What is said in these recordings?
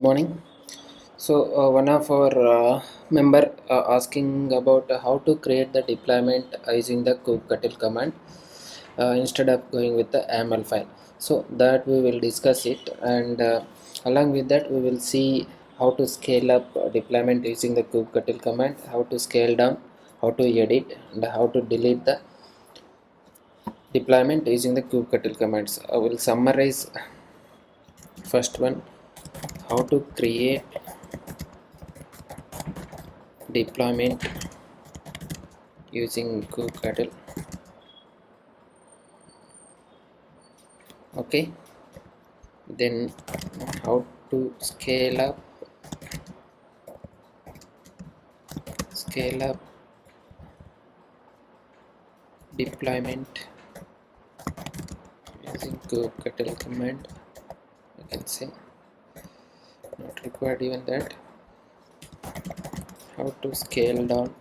Morning. One of our member asking about how to create the deployment using the kubectl command instead of going with the YAML file. So that we will discuss it, and along with that we will see how to scale up deployment using the kubectl command, how to scale down, how to edit, and how to delete the deployment using the kubectl commands. I will summarize first one: how to create deployment using kubectl. Okay, then how to scale up deployment using kubectl command. I can say not required even that. How to scale down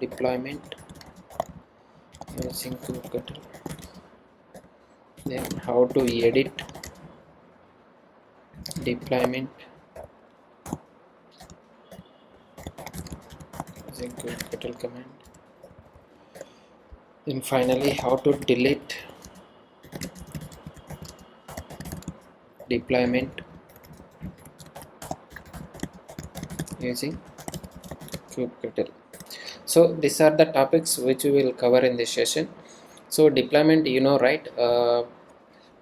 deployment using kubectl. Then how to edit deployment using kubectl command. Then finally how to delete deployment using kubectl. So these are the topics which we will cover in this session. So deployment, right,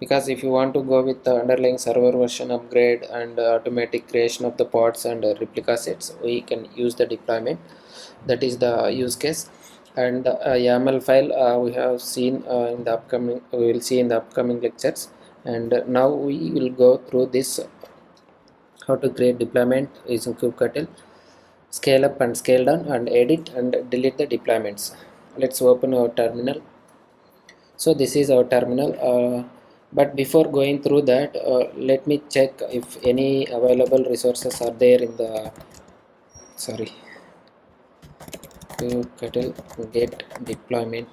because if you want to go with the underlying server version upgrade and automatic creation of the pods and replica sets, we can use the deployment. That is the use case. And the YAML file we have seen in the upcoming, we will see in the upcoming lectures. And now we will go through this: how to create deployment using kubectl, scale up and scale down, and edit and delete the deployments. Let's open our terminal. So this is our terminal, but before going through that, let me check if any available resources are there in the kubectl get deployment.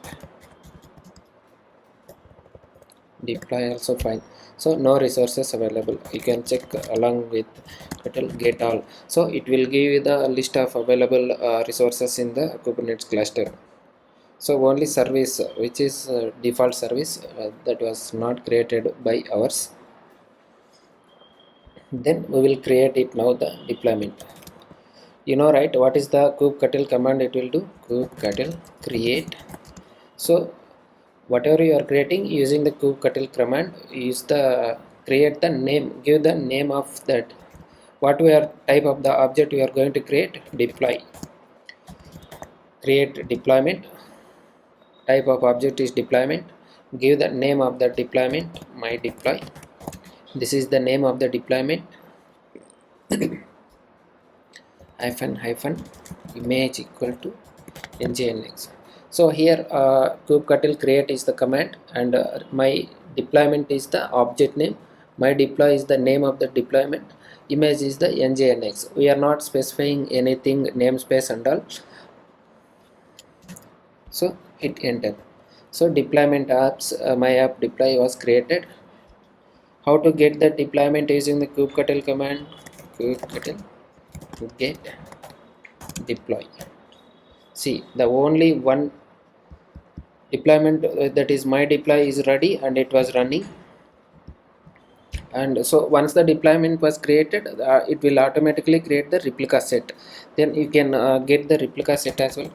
Deploy also fine. So no resources available. You can check along with get all. So it will give you the list of available resources in the Kubernetes cluster. So only service which is default service that was not created by ours. Then we will create it now, the deployment. Right, what is the kubectl command? It will do kubectl create. So whatever you are creating using the kubectl command, use the create the name, give the name of that, what we are type of the object we are going to create. Deploy, create deployment, type of object is deployment, give the name of the deployment, my deploy. This is the name of the deployment. hyphen image equal to nginx. So here kubectl create is the command, and my deployment is the object name, my deploy is the name of the deployment, image is the nginx. We are not specifying anything, namespace and all. So hit enter. So deployment apps, my app deploy was created. How to get the deployment using the kubectl command? Kubectl get deploy. See, the only one deployment that is my deploy is ready and it was running. And so once the deployment was created, it will automatically create the replica set. Then you can get the replica set as well.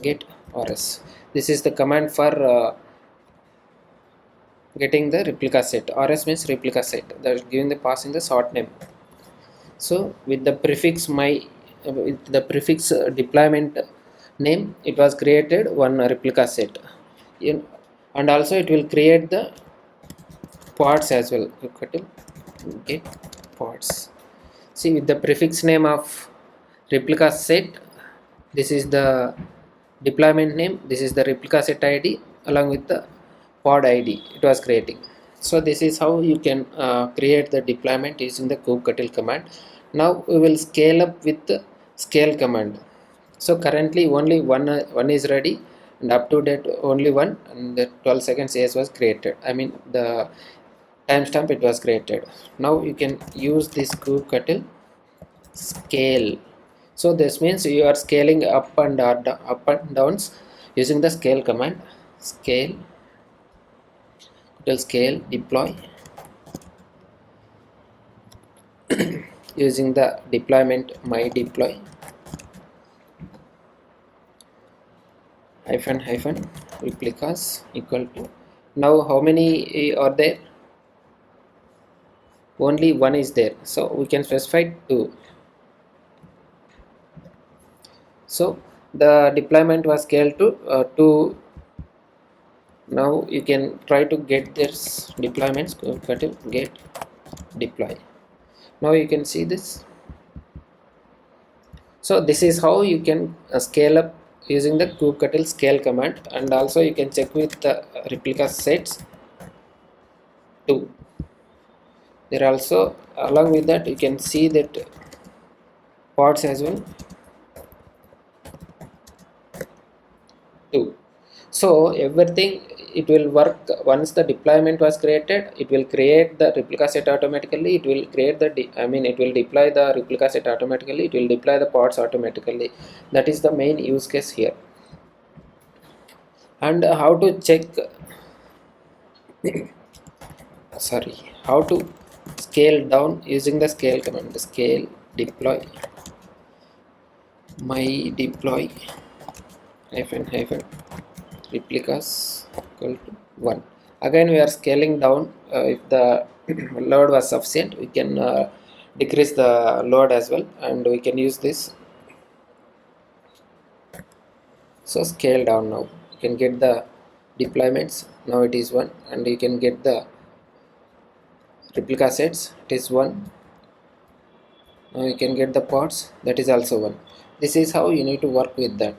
Get rs. This is the command for getting the replica set. Rs means replica set, that is giving the passing the sort name. So with the prefix deployment name, it was created one replica set and also it will create the pods as well. Get pods. See, with the prefix name of replica set, this is the deployment name, this is the replica set id along with the pod id it was creating. So this is how you can create the deployment using the kubectl command. Now we will scale up with the scale command. So currently only one is ready, and up to date only one, and the 12 seconds as was created, I mean the timestamp it was created. Now you can use this kubectl scale. So this means you are scaling up and up and downs using the scale command. Scale scale deploy using the deployment my deploy hyphen hyphen replicas equal to, now how many are there? Only one is there, so we can specify 2. So the deployment was scaled to 2. Now you can try to get this deployments, get deploy. Now you can see this. So this is how you can scale up using the kubectl scale command, and also you can check with the replica sets too. There also, along with that, you can see that pods as well too. So everything it will work once the deployment was created. It will create the replica set automatically. It will create the it will deploy the replica set automatically. It will deploy the pods automatically. That is the main use case here. And how to check? Sorry, how to scale down using the scale command. Scale deploy my deploy hyphen hyphen replicas equal to 1. Again we are scaling down. If the load was sufficient, we can decrease the load as well, and we can use this. So scale down. Now you can get the deployments, now it is 1, and you can get the replica sets, it is 1. Now you can get the pods, that is also 1. This is how you need to work with that.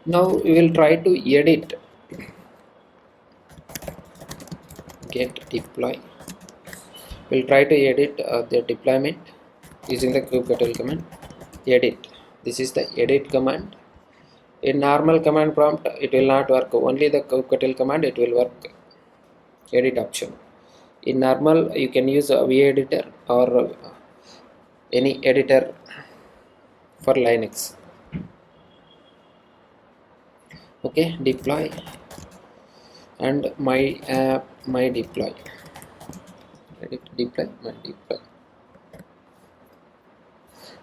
Now we will try to edit get deploy. We'll try to edit the deployment using the kubectl command. Edit, this is the edit command. In normal command prompt it will not work, only the kubectl command it will work. Edit option, in normal you can use a veditor or any editor for Linux. Okay, deploy and my app my deploy. Edit deploy my deploy.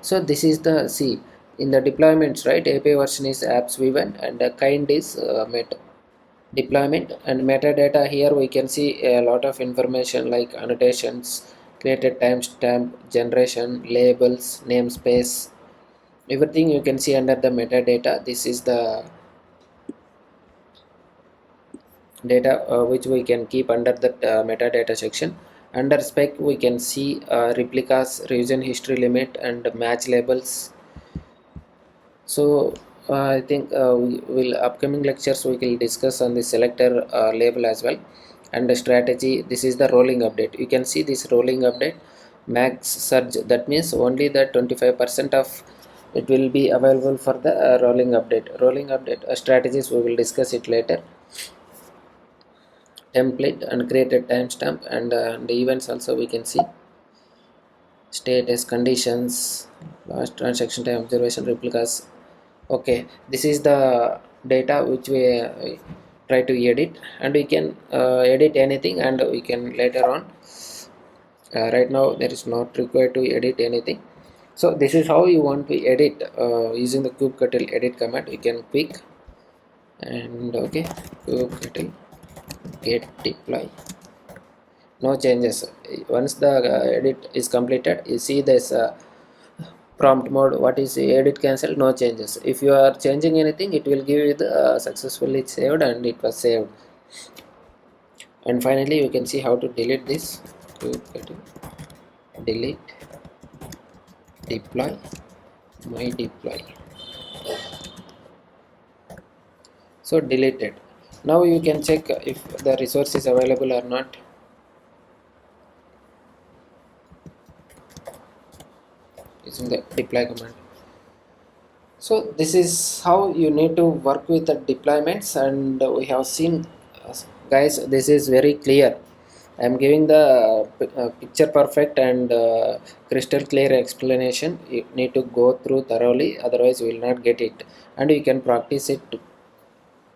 So this is the see in the deployments, right? API version is apps v1 and the kind is meta deployment, and metadata here we can see a lot of information like annotations, created timestamp, generation, labels, namespace, everything you can see under the metadata. This is the data which we can keep under the metadata section. Under spec we can see replicas, revision history limit, and match labels. So I think we will upcoming lectures we will discuss on the selector label as well, and the strategy. This is the rolling update. You can see this rolling update max surge, that means only the 25% of it will be available for the rolling update. Rolling update strategies we will discuss it later. Template and created timestamp, and the events also we can see. Status, conditions, last transaction time, observation, replicas. Okay, this is the data which we try to edit, and we can edit anything, and we can later on. Right now there is not required to edit anything. So this is how you want to edit using the kubectl edit command. We can quick and okay, kubectl get deploy. No changes. Once the edit is completed, you see this prompt mode, what is edit cancel, no changes. If you are changing anything, it will give you the successfully saved, and it was saved. And finally you can see how to delete this. Delete deploy my deploy. So deleted. Now you can check if the resource is available or not. in the deploy command. So this is how you need to work with the deployments, and we have seen, uh, guys, this is very clear. I am giving the picture perfect and crystal clear explanation. You need to go through thoroughly, otherwise you will not get it, and you can practice it